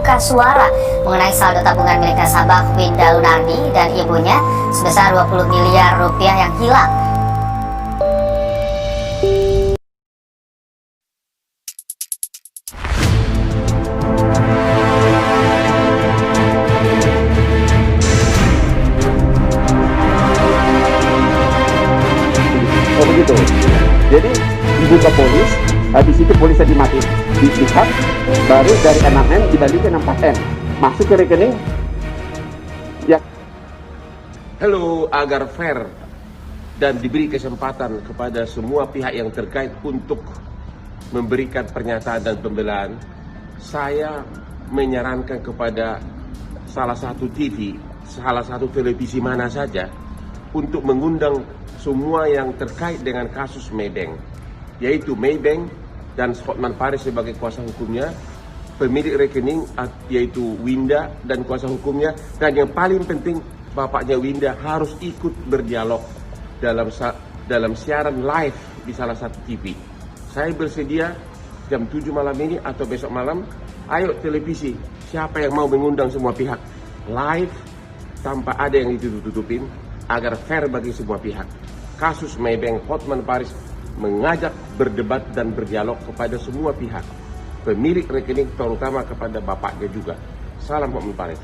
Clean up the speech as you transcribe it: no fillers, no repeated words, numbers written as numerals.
membuka suara mengenai saldo tabungan milik nasabah Winda Lunardi dan ibunya sebesar 20 miliar rupiah yang hilang. Oh begitu. Jadi dibuka polis, habis itu polisnya dilihat, baru dari 6M dibalikin 4M, masuk ke rekening. Ya. Hello, agar fair dan diberi kesempatan kepada semua pihak yang terkait untuk memberikan pernyataan dan pembelaan, saya menyarankan kepada salah satu TV, salah satu televisi mana saja untuk mengundang semua yang terkait dengan kasus Maybank, yaitu Maybank dan Hotman Paris sebagai kuasa hukumnya, pemilik rekening yaitu Winda dan kuasa hukumnya, dan yang paling penting bapaknya Winda harus ikut berdialog dalam siaran live di salah satu TV. Saya bersedia jam 7 malam ini atau besok malam. Ayo televisi, siapa yang mau mengundang semua pihak live tanpa ada yang ditutup-tutupin, agar fair bagi semua pihak. Kasus Maybank Hotman Paris mengajak berdebat dan berdialog kepada semua pihak, pemilik rekening terutama kepada bapaknya juga. Salam Hotman Paris.